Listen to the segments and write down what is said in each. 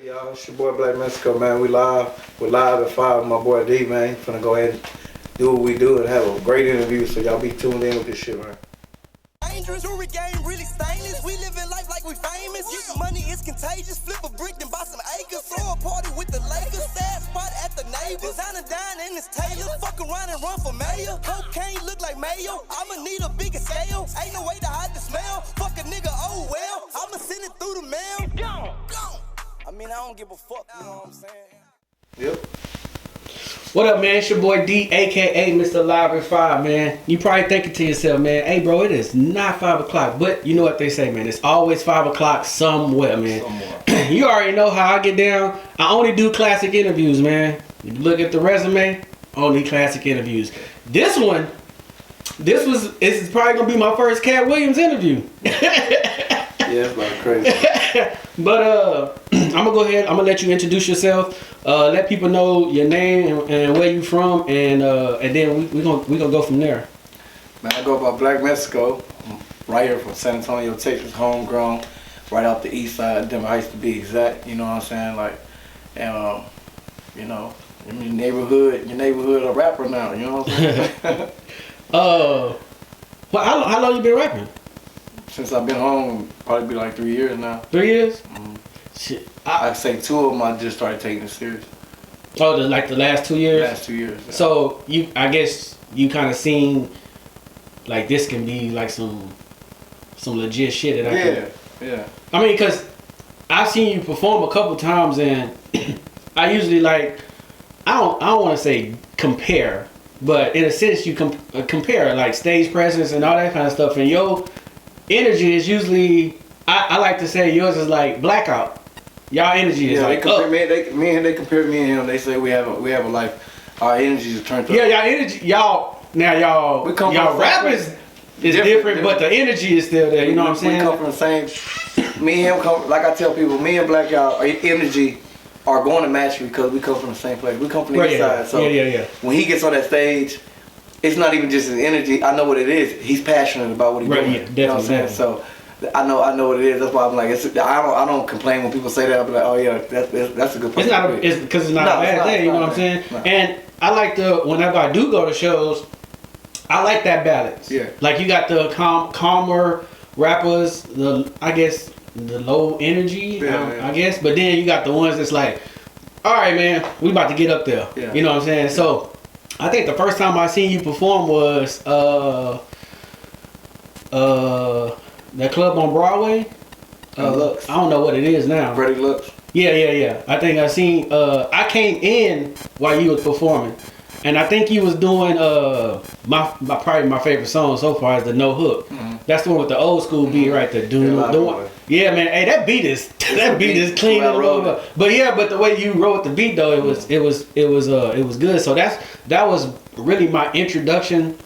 Y'all, it's your boy Black Mexico, man. We're live at 5 with my boy D, man. Finna go ahead and do what we do and have a great interview, so y'all be tuned in with this shit, man. Dangerous, jewelry game really stainless. We living life like we famous. Getting money is contagious. Flip a brick and buy some acres. Throw a party with the Lakers. Sad spot at the neighbors. Designer dine in this Taylor. Fuck around and run for mayor. Cocaine look like mayo. I'ma need a bigger scale. Ain't no way to hide the smell. Fuck a nigga, oh well. I'ma send it through the mail. Gone. I mean, I don't give a fuck, you know what I'm saying? Yep. What up, man? It's your boy D, aka Mr. Live at 5, man. You probably thinking to yourself, man, hey, bro, it is not 5 o'clock. But you know what they say, man. It's always 5 o'clock somewhere, man. Somewhere. You already know how I get down. I only do classic interviews, man. You look at the resume, only classic interviews. This is probably going to be my first Cat Williams interview. Yeah, it's like crazy. But I'm gonna go ahead. I'm gonna let you introduce yourself. Let people know your name and where you from, and then we gonna go from there. Man, I go by Black Mexico. I'm right here from San Antonio, Texas, homegrown, right off the east side of Denver Heights to be exact. You know what I'm saying? Like, and you know, in your neighborhood a rapper now. You know what I'm saying? Well, how long you been rapping? Since I've been home, probably be like 3 years now. 3 years? Mm-hmm. Shit. I'd say 2 of them I just started taking it serious. Oh, the last 2 years? Last 2 years. Yeah. So I guess you kind of seen like this can be like some legit shit that I can. Yeah. I mean, cause I've seen you perform a couple times, and I usually like I don't want to say compare, but in a sense you compare like stage presence and all that kind of stuff, and yo. Energy is usually, I like to say yours is like blackout. Y'all energy is like up. They compare me and him. They say we have a life. Our energy is turned up. Yeah, y'all energy, y'all rappers is different, but the energy is still there. You know what I'm saying? We come from the same. Me and him like I tell people, me and Blackout, our energy are going to match because we come from the same place. We come from the east side. So when he gets on that stage, it's not even just his energy. I know what it is. He's passionate about what he's doing. Yeah, you know what I'm saying? So I know what it is. That's why I'm like, I don't complain when people say that. I'm like, oh yeah, that's a good point. It's because it's not a bad thing. You know what I'm saying? No. And I like whenever I do go to shows, I like that balance. Yeah. Like you got the calmer rappers, I guess the low energy. I guess, but then you got the ones that's like, all right, man, we about to get up there. Yeah. You know what I'm saying? So. I think the first time I seen you perform was that club on Broadway. Lux. I don't know what it is now. Freddie Lux. Yeah. I think I seen. I came in while you was performing, and I think you was doing probably my favorite song so far is the No Hook. Mm-hmm. That's the one with the old school beat right there. Yeah, man. Hey, that beat is clean and roll. But the way you wrote the beat though, it was good. So that was really my introduction.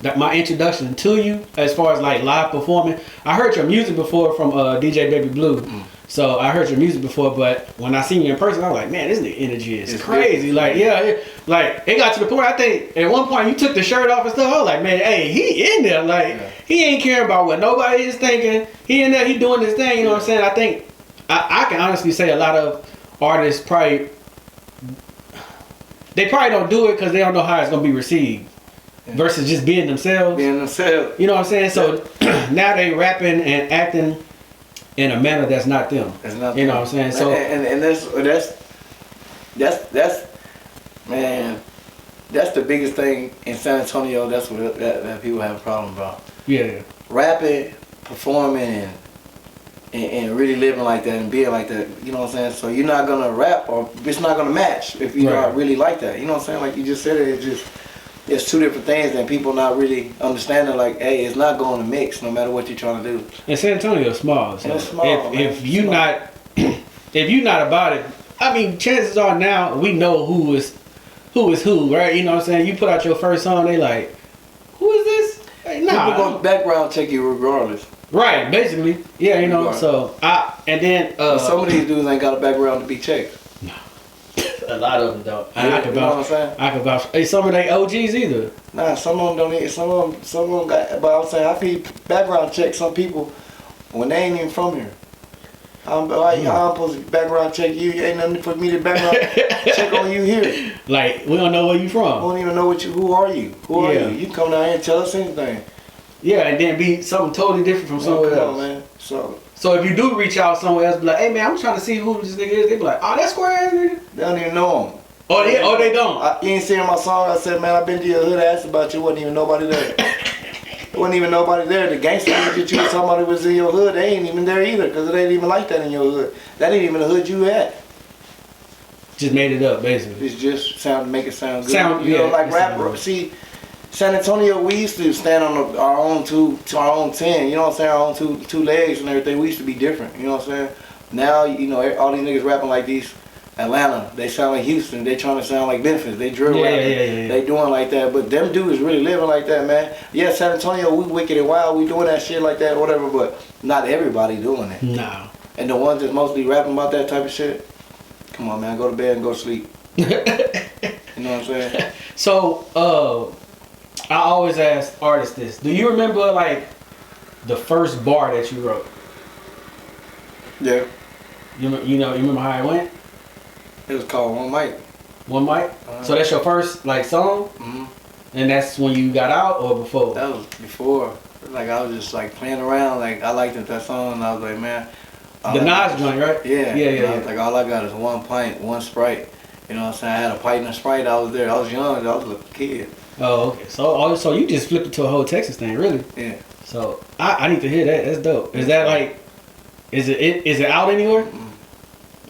My introduction to you as far as like live performing. I heard your music before from DJ Baby Blue. Mm. So I heard your music before, but when I seen you in person, I was like, man, this nigga energy is crazy. Like, like it got to the point. I think at one point you took the shirt off and stuff. I was like, man, hey, he in there. Like, he ain't caring about what nobody is thinking. He in there, he doing his thing. You know what I'm saying? I think I can honestly say a lot of artists probably don't do it because they don't know how it's gonna be received. Yeah. Versus just being themselves. You know what I'm saying? So now they rapping and acting in a manner that's not them. That's not you know what I'm saying? So and that's man, that's the biggest thing in San Antonio. That's what that people have a problem about. Yeah. Rapping, performing, and really living like that and being like that. You know what I'm saying? So you're not gonna rap or it's not gonna match if you're not really like that. You know what I'm saying? Like you just said it. It's two different things and people not really understanding like, hey, it's not going to mix no matter what you're trying to do. And San Antonio is small. So it's small. If you're not about it, I mean, chances are now we know who is who, right? You know what I'm saying? You put out your first song, they like, who is this? Hey, nah. People gonna background check you regardless. Right, basically. Yeah, you know. So some of these dudes ain't got a background to be checked. A lot of them don't. I can vouch. I can vouch. Hey, some of they OGs either. Nah, some of them don't need. Some of them got. But I'm saying I feel background check some people when they ain't even from here. I'm supposed to background check you. Ain't nothing for me to background check on you here. Like, we don't know where you I from. don't even know who are you? Who are Yeah. you? You can come down here and tell us anything. Yeah, and then be something totally different from somewhere Come else. on, man. So if you do reach out somewhere else, be like, hey man, I'm trying to see who this nigga is. They be like, oh, that's square ass nigga. They don't even know him. Oh, they don't. You ain't singing my song. I said, man, I've been to your hood. I asked about you. Wasn't even nobody there. There wasn't even nobody there. The gangster that you was talking about it was in your hood. They ain't even there either because it ain't even like that in your hood. That ain't even the hood you at. Just made it up, basically. It's just make it sound good. Sound- you know, yeah, like it rap. sound good. See, San Antonio, we used to stand on our own our own 10. You know what I'm saying? Our own two legs and everything. We used to be different. You know what I'm saying? Now, you know, all these niggas rapping like these. Atlanta, they sound like Houston. They trying to sound like Memphis. They drill rapping. Yeah. They doing like that. But them dudes really living like that, man. Yeah, San Antonio, we wicked and wild. We doing that shit like that, whatever. But not everybody doing it. Nah. And the ones that's mostly rapping about that type of shit, come on, man, go to bed and go to sleep. You know what I'm saying? So, I always ask artists this. Do you remember, like, the first bar that you wrote? Yeah. You remember how it went? It was called One Mic. One mic? So that's your first, like, song? Mm-hmm. And that's when you got out or before? That was before. Like, I was just, like, playing around. Like, I liked that song, and I was like, man. The Nas joint, right? Yeah. Yeah. I was like, all I got is 1 pint, 1 Sprite. You know what I'm saying? I had a pint and a Sprite. I was there. I was young. I was a kid. Oh, okay. So you just flipped it to a whole Texas thing, really? Yeah. So I need to hear that. That's dope. Is that like, is it out anywhere?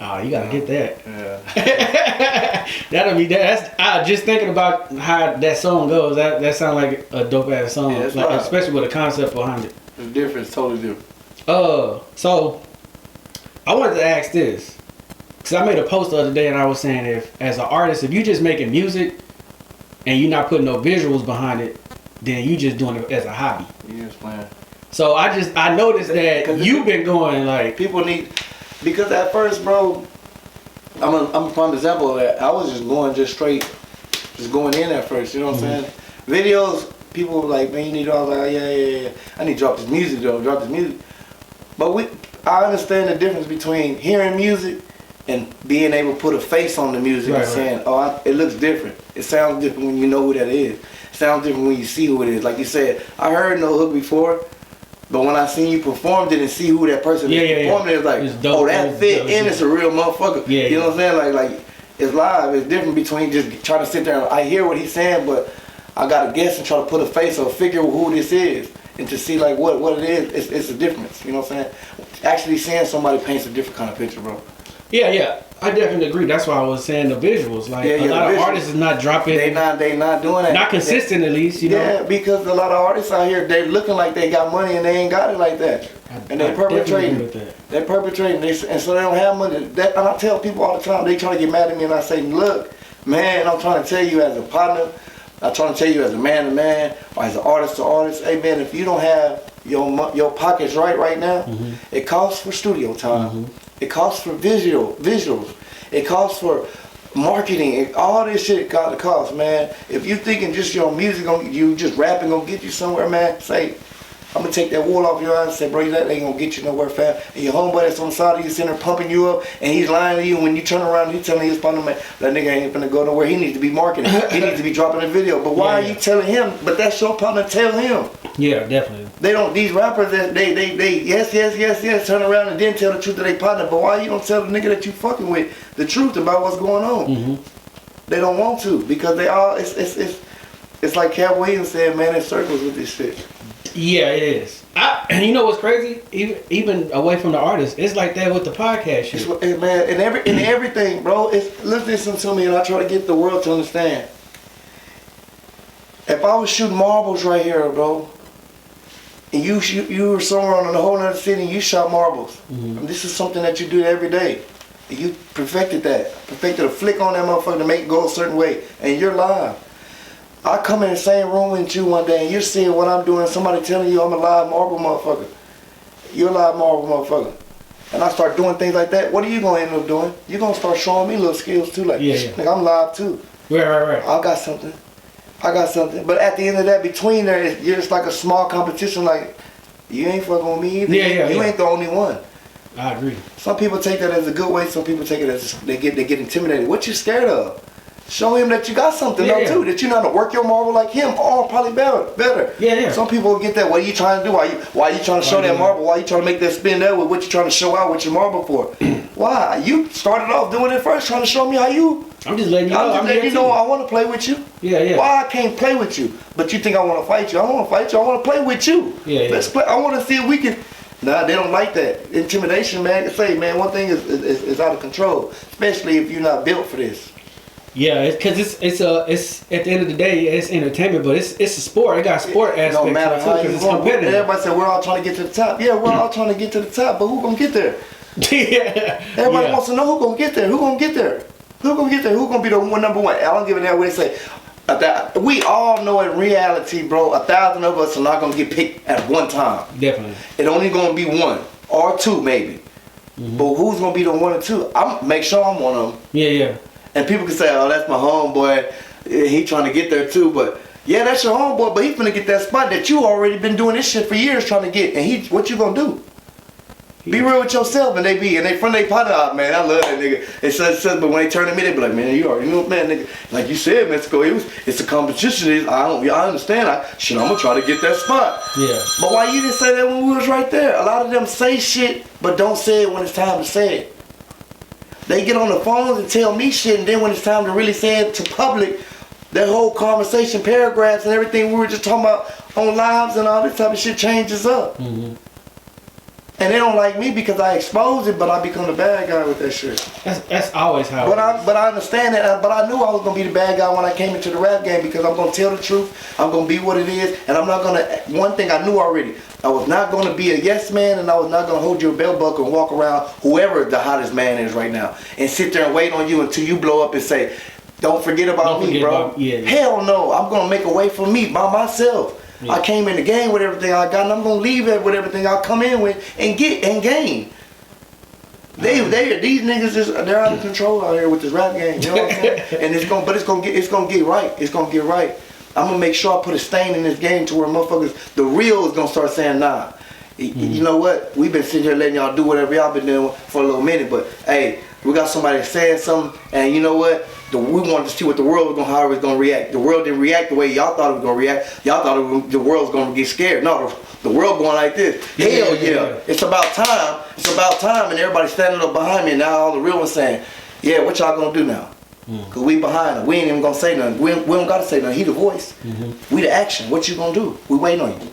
Oh, you gotta get that. Yeah. That'll be that. That's just thinking about how that song goes. That sounds like a dope ass song, Yeah, it's like, wild. especially with a concept behind it. It's different. It's totally different. So I wanted to ask this because I made a post the other day and I was saying if as an artist, if you just making music and you're not putting no visuals behind it, then you just doing it as a hobby. You just playing. So I noticed that you've been going like People need, because at first, bro, I'm a prime example of that. I was just going just going in at first. You know what I'm saying? Videos, people were like, man, you need all that. Yeah. I need to drop this music though. Drop this music. But I understand the difference between hearing music and being able to put a face on the music and saying, it looks different. It sounds different when you know who that is. It sounds different when you see who it is. Like you said, I heard No Hook before, but when I seen you performed it and see who that person is performing, it's like, it's dope. oh, that fit and it's a real motherfucker. Yeah, you know what I'm saying? Like it's live. It's different between just trying to sit there and I hear what he's saying, but I gotta guess and try to put a face or figure who this is and to see like what it is. It's a difference. You know what I'm saying? Actually seeing somebody paints a different kind of picture, bro. Yeah, I definitely agree. That's why I was saying the visuals. Like a lot of artists is not dropping. They not doing that. Not consistent, at least. You know. Yeah, because a lot of artists out here, they looking like they got money and they ain't got it like that. And they perpetrating. They're perpetrating. And so they don't have money. And I tell people all the time, they try to get mad at me, and I say, look, man, I'm trying to tell you as a partner, I'm trying to tell you as a man to man, or as an artist to artist, hey man, if you don't have your pockets right now, it costs for studio time. It costs for visuals. It costs for marketing. All this shit got to cost, man. If you thinking just your music, you just rapping gonna get you somewhere, man, say, I'm gonna take that wool off your eyes and say, bro, that ain't gonna get you nowhere, fam. And your homeboy that's on the side of you sitting there pumping you up, and he's lying to you. When you turn around, he's telling his partner, man, that nigga ain't gonna go nowhere. He needs to be marketing. He needs to be dropping a video. But why are you telling him? But that's your partner. Tell him. Yeah, definitely. They don't. These rappers, they yes, turn around and then tell the truth to their partner. But why you don't tell the nigga that you fucking with the truth about what's going on? They don't want to because they all. It's like Cat Williams said, man, in circles with this shit. Yeah, it is. And you know what's crazy? Even away from the artist, it's like that with the podcast shit. Man, and everything, bro. Listen to me, and I try to get the world to understand. If I was shooting marbles right here, bro, and you were somewhere on a whole other city and you shot marbles, and this is something that you do every day. And you perfected a flick on that motherfucker to make it go a certain way, and you're live. I come in the same room with you one day and you're seeing what I'm doing, somebody telling you I'm a live marble motherfucker. You're a live marble motherfucker. And I start doing things like that, what are you going to end up doing? You're going to start showing me little skills too, like, nigga, I'm live too. Right. I got something. But at the end of that, between there, it's like a small competition, like, you ain't fucking with me either. You ain't the only one. I agree. Some people take that as a good way. Some people take it as they get intimidated. What you scared of? Show him that you got something though too. That you know how to work your marble like him. Oh, probably better. Yeah. Some people get that. What are you trying to do? Why you trying to show that marble? Why you trying to make that spin that way? What you trying to show out with your marble for? Why? You started off doing it first, trying to show me how you. I'm just letting you know. I'm just letting you know I want to play with you. Yeah. Why I can't play with you? But you think I want to fight you? I don't want to fight you. I want to play with you. Yeah. Let's play. I want to see if we can. Nah, they don't like that. Intimidation, man. Say, man, one thing is out of control, especially if you're not built for this. Yeah, because it's at the end of the day, it's entertainment, but it's a sport. It got sport aspect. No matter how you it's want. competitive. Everybody said we're all trying to get to the top. Yeah, we're all trying to get to the top, but who gonna get there? Everybody wants to know who gonna get there. Who gonna get there? Who gonna get there? Who gonna be the one number one? I don't give a damn what they say. We all know in reality, bro, 1,000 of us are not gonna get picked at one time. Definitely. It only gonna be one or two maybe. But who's gonna be the one or two? I'm make sure I'm one of them. Yeah. And people can say, oh, that's my homeboy. He trying to get there too. But yeah, that's your homeboy. But he finna get that spot that you already been doing this shit for years trying to get. And what you gonna do? Be real with yourself. And they from they pot out, man. I love that nigga. It says, but when they turn to me, they be like, man, you already know, man, nigga. Like you said, Mexico, it's a competition. I understand. I'm gonna try to get that spot. Yeah. But why you didn't say that when we was right there? A lot of them say shit, but don't say it when it's time to say it. They get on the phones and tell me shit, and then when it's time to really say it to public, that whole conversation, paragraphs and everything we were just talking about on lives and all this type of shit changes up. And they don't like me because I expose it, but I become the bad guy with that shit. That's always how. But I understand that. But I knew I was gonna be the bad guy when I came into the rap game because I'm gonna tell the truth. I'm gonna be what it is, and I'm not gonna. One thing I knew already, I was not gonna be a yes man, and I was not gonna hold your belt buckle and walk around whoever the hottest man is right now, and sit there and wait on you until you blow up and say, "Don't forget about me, bro." Hell no, I'm gonna make a way for me by myself. Yeah. I came in the game with everything I got, and I'm gonna leave it with everything I come in with and get and gain. These niggas they're out of control out here with this rap game. You know what I'm saying? And it's gonna get right. It's gonna get right. I'm gonna make sure I put a stain in this game to where motherfuckers, the real is gonna start saying, nah. You know what? We've been sitting here letting y'all do whatever y'all been doing for a little minute, but hey, we got somebody saying something, and you know what? We wanted to see what the world was how it was gonna react. The world didn't react the way y'all thought it was gonna react. Y'all thought the world was gonna get scared. No, the world going like this. Hell yeah. It's about time. It's about time, and everybody standing up behind me. And now all the real ones saying, yeah, what y'all gonna do now? Cause we behind him. We ain't even gonna say nothing. We don't gotta say nothing. He the voice. We the action. What you gonna do? We waiting on you.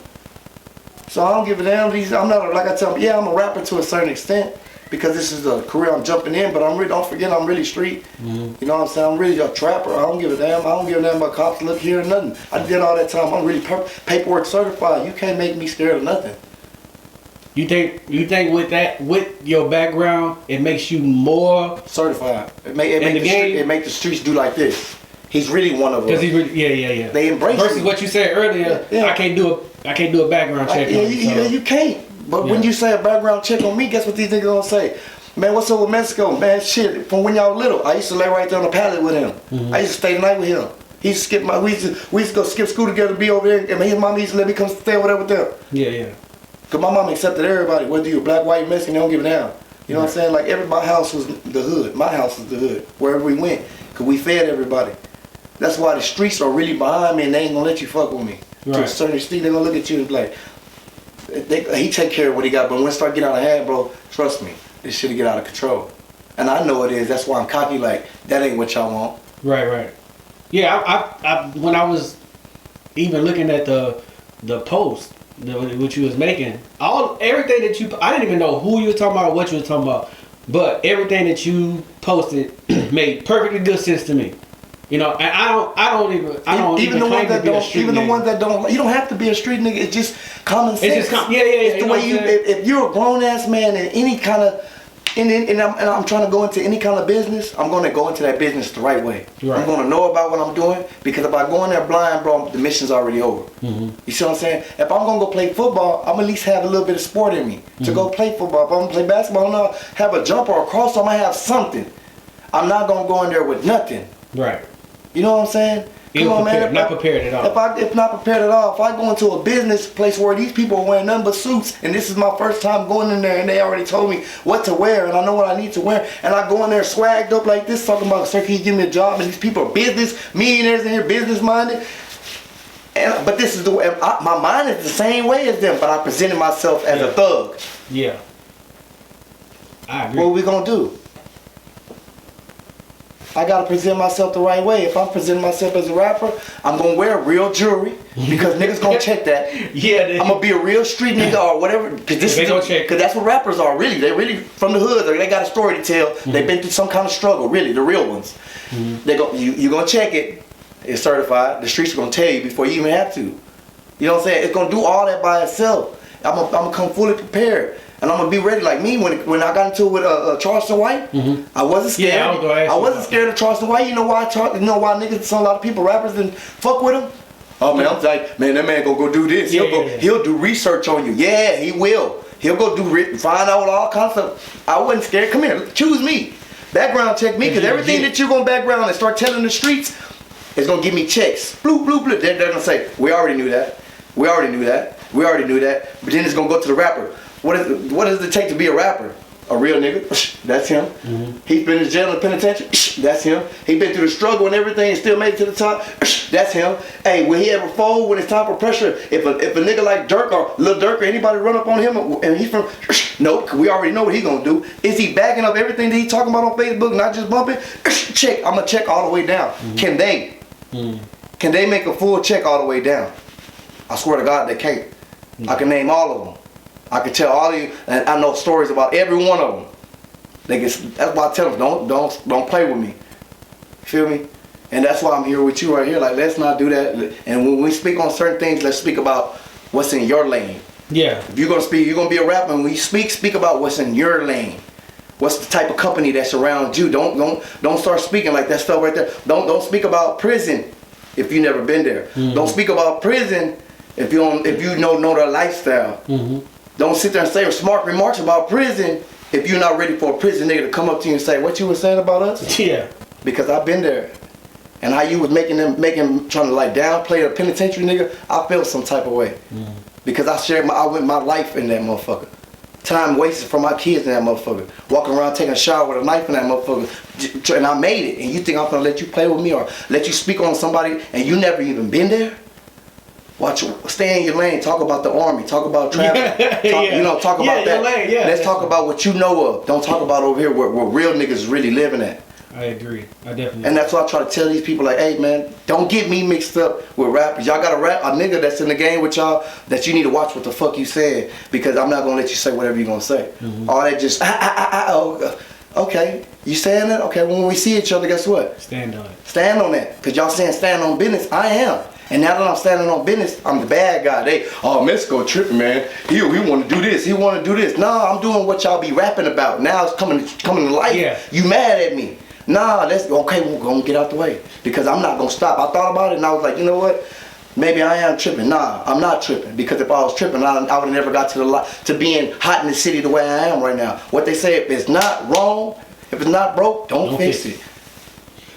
So I don't give a damn. I'm not like I tell them. Yeah, I'm a rapper to a certain extent. Because this is a career I'm jumping in, but don't forget I'm really street. You know what I'm saying? I'm really a trapper. I don't give a damn. I don't give a damn about cops look here or nothing. I did all that time. I'm really paperwork certified. You can't make me scared of nothing. You think with your background, it makes you more certified? It make the streets do like this. He's really one of them. Because he's really, yeah. They embrace versus him. What you said earlier. Yeah. I can't do a background check. You can't. But when you say a background check on me, guess what these niggas gonna say? Man, what's up with Mexico? Man, shit, from when y'all little, I used to lay right there on the pallet with him. I used to stay the night with him. He used to we used to go skip school together, be over there, and his mama used to let me come stay over there with them. Yeah. Cause my mama accepted everybody, whether you black, white, Mexican, they don't give a damn. You know what I'm saying? Like everybody's house was the hood. My house was the hood. Wherever we went, cause we fed everybody. That's why the streets are really behind me, and they ain't gonna let you fuck with me. Right. To a certain extent, they gonna look at you and be like, he take care of what he got, but when it start getting out of hand, bro, trust me, this shit'll get out of control. And I know it is. That's why I'm cocky. Like that ain't what y'all want. Right. Yeah, I when I was even looking at the post what you was making, everything that you, I didn't even know who you were talking about or what you were talking about, but everything that you posted made perfectly good sense to me. You know, and I don't even the ones that don't, even the ones that don't, you don't have to be a street nigga. It's just common sense. It's just It's the way if you're a grown ass man in any kind of, and I'm trying to go into any kind of business, I'm going to go into that business the right way. Right. I'm going to know about what I'm doing, because if I go in there blind, bro, the mission's already over. You see what I'm saying? If I'm going to go play football, I'm at least have a little bit of sport in me to go play football. If I'm going to play basketball, I'm going to have a jumper or a crossover, I'm going to have something. I'm not going to go in there with nothing. Right. You know what I'm saying? Not prepared at all. If not prepared at all, if I go into a business place where these people are wearing nothing but suits, and this is my first time going in there, and they already told me what to wear, and I know what I need to wear, and I go in there swagged up like this, talking about, sir, can you give me a job? And these people are business millionaires in here, business minded. But this is the way, my mind is the same way as them, but I presented myself as a thug. Yeah. I agree. What are we gonna do? I gotta present myself the right way. If I'm presenting myself as a rapper, I'm gonna wear real jewelry because niggas gonna check that. Yeah, I'm gonna be a real street nigga or whatever. Cause that's what rappers are really. They really from the hood. They got a story to tell. They've been through some kind of struggle. Really, the real ones. They go. You gonna check it. It's certified. The streets are gonna tell you before you even have to. You know what I'm saying? It's gonna do all that by itself. I'm gonna come fully prepared. And I'm gonna be ready. Like me, when I got into it with Charleston White, I wasn't scared. Yeah, I wasn't scared of Charleston White. You know why? You know why niggas, a lot of people, rappers, didn't fuck with him. Oh man, I'm like, man, that man gonna go do this. He'll do research on you. Yeah, he will. He'll go do find out all kinds of stuff. I wasn't scared. Come here, choose me. Background check me, because everything that you're gonna background and start telling the streets is gonna give me checks. Bloop, bloop, bloop. They're gonna say, we already knew that. We already knew that. We already knew that. But then it's gonna go to the rapper. What does it take to be a rapper? A real nigga? That's him. He's been in jail and penitentiary? That's him. He been through the struggle and everything and still made it to the top? That's him. Hey, will he ever fold when it's time for pressure? If a nigga like Dirk or Lil Durk or anybody run up on him and he's from, nope, we already know what he gonna do. Is he backing up everything that he talking about on Facebook, not just bumping? Check, I'm gonna check all the way down. Can they? Can they make a full check all the way down? I swear to God they can't. I can name all of them. I can tell all of you, and I know stories about every one of them. That's why I tell them, don't play with me. You feel me? And that's why I'm here with you right here. Like, let's not do that. And when we speak on certain things, let's speak about what's in your lane. Yeah. If you're gonna speak, you're gonna be a rapper. And when you speak about what's in your lane. What's the type of company that's around you? Don't start speaking like that stuff right there. Don't speak about prison if you never been there. Don't speak about prison if you know their lifestyle. Don't sit there and say smart remarks about prison if you're not ready for a prison nigga to come up to you and say what you were saying about us. Yeah. Because I've been there, and how you was trying to like downplay a penitentiary nigga. I felt some type of way because I went my life in that motherfucker. Time wasted for my kids in that motherfucker. Walking around taking a shower with a knife in that motherfucker, and I made it. And you think I'm gonna let you play with me or let you speak on somebody and you never even been there? Stay in your lane. Talk about the army. Talk about traffic. Talk about that. Lane, Let's talk about what you know of. Don't talk about over here where real niggas is really living at. I agree. I definitely. And that's why I try to tell these people, like, hey man, don't get me mixed up with rappers. Y'all got a nigga that's in the game with y'all that you need to watch what the fuck you saying, because I'm not gonna let you say whatever you gonna say. All that just okay. You saying that? Okay. When we see each other, guess what? Stand on it. Stand on that. Cause y'all saying stand on business. I am. And now that I'm standing on business, I'm the bad guy. Mexico tripping, man. He want to do this. He want to do this. Nah, I'm doing what y'all be rapping about. Now it's coming to life. Yeah. You mad at me? Nah, we're gonna get out the way, because I'm not gonna stop. I thought about it and I was like, you know what? Maybe I am tripping. Nah, I'm not tripping, because if I was tripping, I would have never got to being hot in the city the way I am right now. What they say, if it's not wrong, if it's not broke, don't fix it.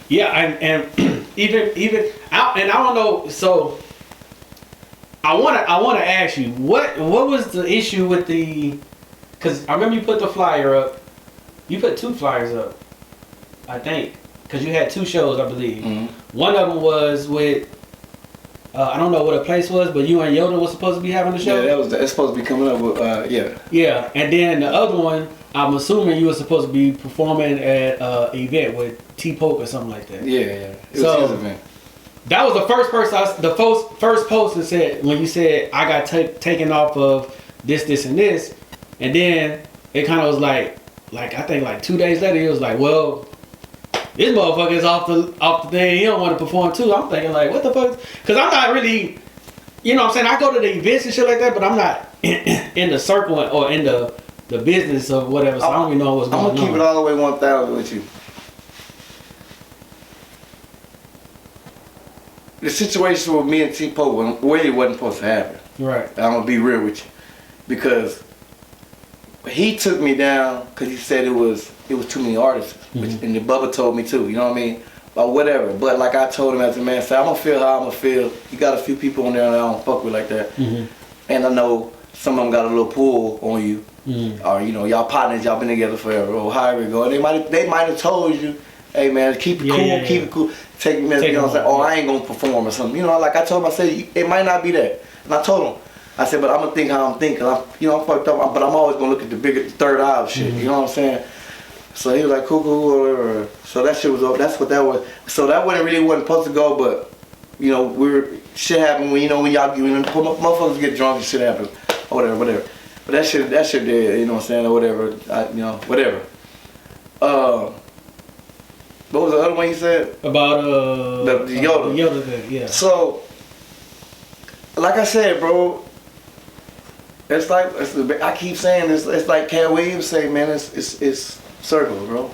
Yeah, and even I don't know. So I wanna ask you, what was the issue with the? Because I remember you put the flyer up. You put 2 flyers up, I think, because you had 2 shows, I believe. One of them was with I don't know what a place was, but you and Yoda was supposed to be having the show. Yeah, it's supposed to be coming up with yeah. Yeah, and then the other one, I'm assuming you were supposed to be performing at an event with T-Poke or something like that. Yeah. It was his event. That was the first person, the first post that said, when you said, I got taken off of this, and this. And then it kind of was like I think like 2 days later, he was like, well, this motherfucker is off the thing. He don't want to perform too. I'm thinking like, what the fuck? Because I'm not really, you know what I'm saying? I go to the events and shit like that, but I'm not in the circle or in the business of whatever, so I don't even know what's going on. I'm gonna keep it all the way 1,000 with you. The situation with me and T-Poke really wasn't supposed to happen. Right. I'm gonna be real with you, because he took me down because he said it was too many artists, and the Bubba told me too. You know what I mean? or whatever. But like I told him as a man, say I'm gonna feel how I'm gonna feel. You got a few people on there that I don't fuck with like that, and I know some of them got a little pull on you, or you know y'all partners, y'all been together forever, or however it go. And they might have told you, hey man, keep it cool, keep it cool. Take me, you know what I'm saying? Or I ain't gonna perform or something. You know, like I told him, I said it might not be that, and I told him. I said, but I'm gonna think how I'm thinking. I'm fucked up, but I'm always gonna look at the bigger third eye of shit. You know what I'm saying? So he was like, cool, whatever. So that shit was over. That's what that was. So that wasn't supposed to go, but you know, shit happened when motherfuckers get drunk and shit happens, or whatever. But that shit did, you know what I'm saying, or whatever. Whatever. What was the other one you said? About the Yoda. The Yoda thing, yeah. So, like I said, bro. It's like I keep saying it's like Cat Williams say, man. It's circle, bro.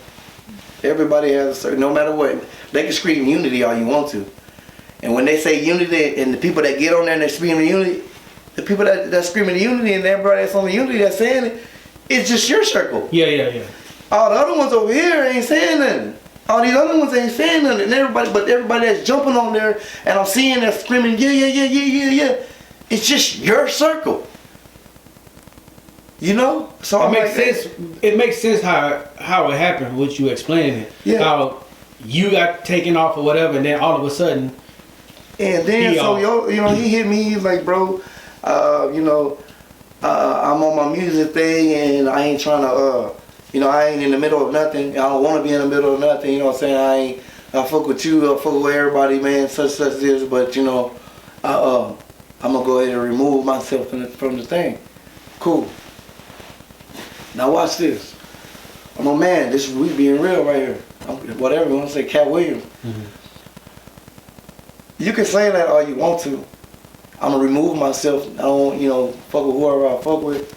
Everybody has a circle. No matter what, they can scream unity all you want to, and when they say unity, and the people that get on there and they screaming unity, the people that screaming unity and everybody that's on the unity that's saying it, it's just your circle. Yeah. All the other ones over here ain't saying nothing. All these other ones ain't saying nothing. And everybody that's jumping on there, and I'm seeing that screaming, yeah. It's just your circle. You know, so it makes sense. It makes sense how it happened, what you explaining it. Yeah. How you got taken off or whatever, and then all of a sudden. And then he hit me. He's like, bro, I'm on my music thing, and I ain't trying to, I ain't in the middle of nothing. I don't want to be in the middle of nothing. You know what I'm saying? I fuck with you. I fuck with everybody, man. Such this, but I'm gonna go ahead and remove myself from the thing. Cool. Now watch this. I'm a man. We being real right here. Whatever you want to say, Cat Williams. You can say that all you want to. I'm gonna remove myself. I don't, fuck with whoever I fuck with.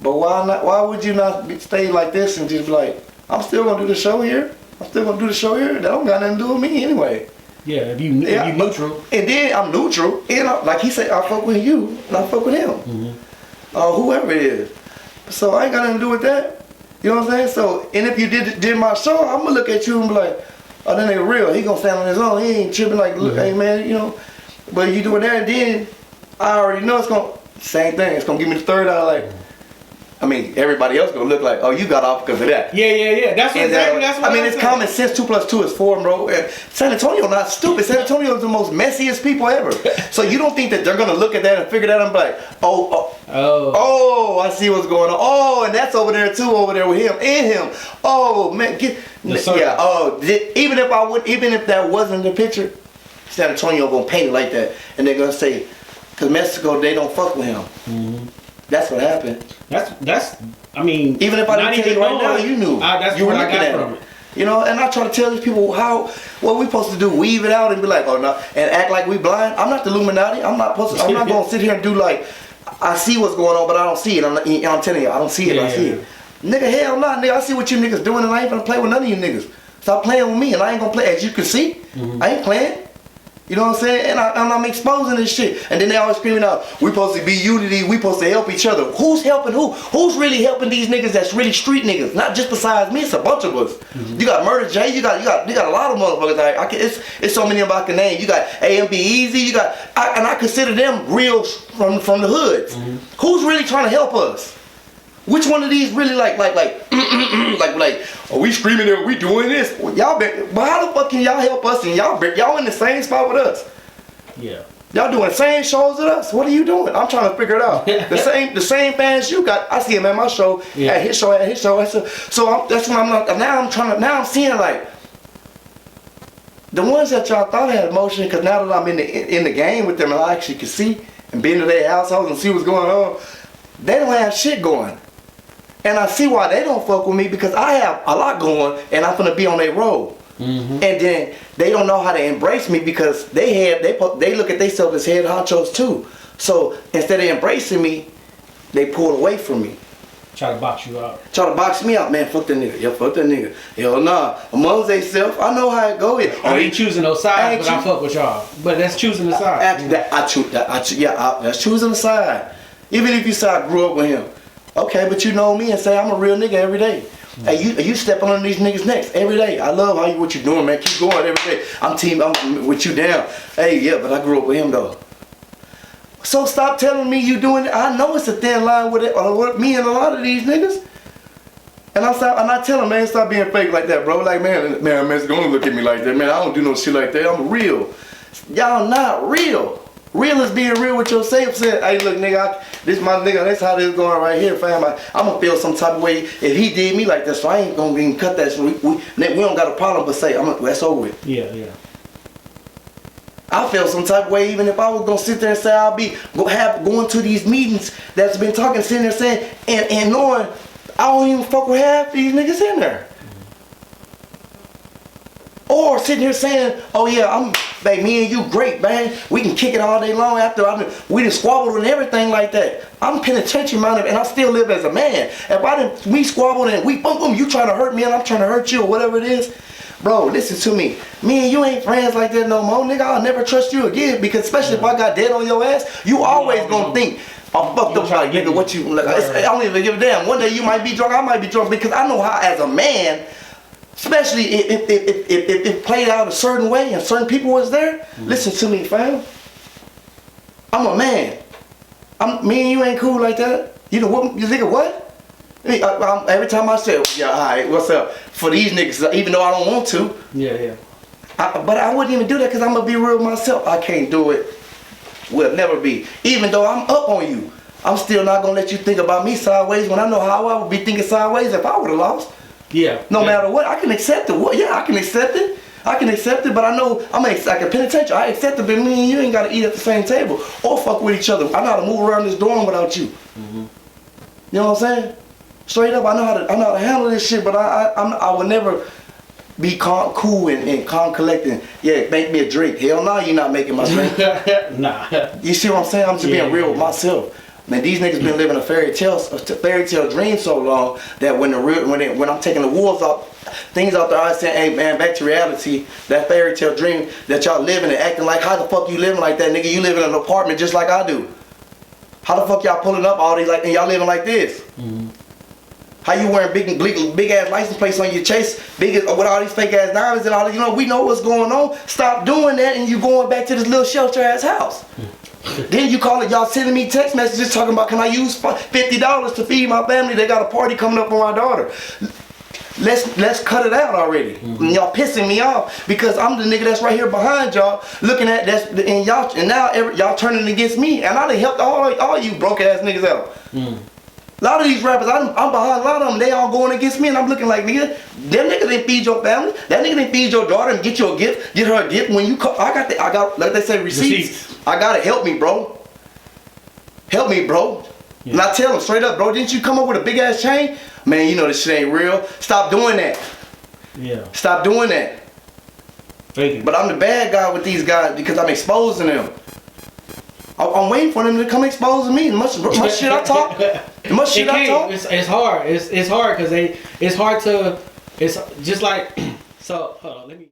But why not? Why would you not stay like this and just be like, I'm still gonna do the show here. That don't got nothing to do with me anyway. Yeah, if you neutral. And then I'm neutral. And like he said, I fuck with you and I fuck with him. Whoever it is. So I ain't got nothing to do with that. You know what I'm saying? So, and if you did my show, I'm gonna look at you and be like, oh, that nigga real. He gonna stand on his own. He ain't tripping like, look, hey man, But you doing that, and then I already know same thing. It's gonna give me the third eye, like, everybody else gonna look like, oh, you got off because of that. Yeah. That's what it's common sense. 2 + 2 is 4, bro. And San Antonio not stupid. San Antonio is the most messiest people ever. So you don't think that they're gonna look at that and figure that out and be like, oh, I see what's going on. Oh, and that's over there too, over there with him and him. Oh man, yeah. Oh, even if that wasn't the picture, San Antonio gonna paint it like that, and they're gonna say, because Mexico, they don't fuck with him. That's what happened. Even if I didn't tell you right now, you knew. That's you what were I looking got at from it. it. And I try to tell these people what we supposed to do, weave it out and be like, oh no, and act like we blind. I'm not the Illuminati. I'm not gonna sit here and do like, I see what's going on, but I don't see it. I'm telling you, I don't see it. I see it. Nigga, hell nah, nigga. I see what you niggas doing, and I ain't gonna play with none of you niggas. Stop playing with me, and I ain't gonna play. As you can see, I ain't playing. You know what I'm saying? And I'm exposing this shit. And then they always screaming out, we supposed to be unity, we supposed to help each other. Who's helping who? Who's really helping these niggas that's really street niggas? Not just besides me, it's a bunch of us. You got Murder J, you got a lot of motherfuckers. It's so many of them I can name. You got AMB Easy, and I consider them real from the hoods. Who's really trying to help us? Which one of these really like, are we screaming there, we doing this? Well, how the fuck can y'all help us and y'all in the same spot with us? Yeah. Y'all doing the same shows as us? What are you doing? I'm trying to figure it out. The same fans you got. I see him at my show, at his show. So that's when now I'm seeing like the ones that y'all thought had emotion, because now that I'm in the game with them and I actually can see and be into their households and see what's going on, they don't have shit going. And I see why they don't fuck with me, because I have a lot going and I'm gonna be on their road. And then they don't know how to embrace me, because they look at themselves as head honchos too. So instead of embracing me, they pull away from me. Try to box you out. Try to box me out, man. Fuck that nigga. Yeah, fuck that nigga. Hell nah. Amongst they self, I know how it go. I ain't choosing no sides, but I fuck with y'all. But that's choosing the side. That's choosing the side. Even if you say I grew up with him. Okay, but you know me and say I'm a real nigga every day. Hey, you stepping on these niggas' necks every day. I love what you doing, man. Keep going every day. I'm with you down. Hey, yeah, but I grew up with him though. So stop telling me you doing it. I know it's a thin line with it, with me and a lot of these niggas. And I tell him, man, stop being fake like that, bro. Like, man's gonna look at me like that, man. I don't do no shit like that. I'm real. Y'all not real. Real is being real with yourself. Saying, hey, look, nigga, this my nigga. That's how this going right here, fam. I'm gonna feel some type of way if he did me like that. So I ain't gonna even cut that. So we don't got a problem, but say, that's over with. Yeah. I feel some type of way even if I was gonna sit there and say I'll be going to these meetings that's been talking, sitting there saying and knowing I don't even fuck with half these niggas in there. Or sitting here saying, oh yeah, babe, me and you great, man. We can kick it all day long after we done squabbled and everything like that. I'm penitentiary minded and I still live as a man. If we squabbled and we boom, you trying to hurt me and I'm trying to hurt you or whatever it is. Bro, listen to me. Me and you ain't friends like that no more, nigga. I'll never trust you again because especially if I got dead on your ass, you always gonna think, oh, fucked up, like, nigga, what you, like, I don't even give a damn. One day you might be drunk, I might be drunk because I know how as a man, especially if it played out a certain way and certain people was there, listen to me, fam. I'm a man. Me and you ain't cool like that. You know what? You think of what? Every time I say, yeah, all right, what's up? For these niggas, even though I don't want to. Yeah. But I wouldn't even do that because I'm going to be real myself. I can't do it. Will never be. Even though I'm up on you, I'm still not going to let you think about me sideways when I know how I would be thinking sideways if I would have lost. Yeah. No matter what, I can accept it. Yeah, I can accept it. But I know I'm like a penitentiary. I accept it, but me and you ain't got to eat at the same table or fuck with each other. I know how to move around this dorm without you. You know what I'm saying? Straight up, I know how to handle this shit, but I would never be cool and calm collecting. Yeah, make me a drink. Hell no, you're not making my drink. Nah. You see what I'm saying? I'm just being real with myself. Man, these niggas been living a fairy tale dream so long that when I'm taking the wolves out, things out there, I saying, hey man, back to reality. That fairy tale dream that y'all living and acting like, how the fuck you living like that, nigga? You live in an apartment just like I do. How the fuck y'all pulling up all these and y'all living like this? How you wearing big ass license plates on your chest, with all these fake ass diamonds and all that? We know what's going on. Stop doing that and you going back to this little shelter ass house. Then you call it, y'all sending me text messages talking about, can I use $50 to feed my family? They got a party coming up for my daughter. Let's cut it out already. And y'all pissing me off because I'm the nigga that's right here behind y'all looking at that and now y'all turning against me and I done helped all you broke ass niggas out. A lot of these rappers, I'm behind a lot of them, they all going against me and I'm looking like, nigga, that nigga didn't feed your family, that nigga didn't feed your daughter and get you a gift, get her a gift when you call. I got like they say, receipts. I gotta help me, bro. Help me, bro. Yeah. And I tell them straight up, bro, didn't you come up with a big ass chain? Man, you know this shit ain't real. Stop doing that. Yeah. Stop doing that. Thank you. But I'm the bad guy with these guys because I'm exposing them. I'm waiting for them to come expose me. Much shit I talk. Much shit I talk. It's hard. It's hard because it's hard to. It's just like. So hold on. Let me.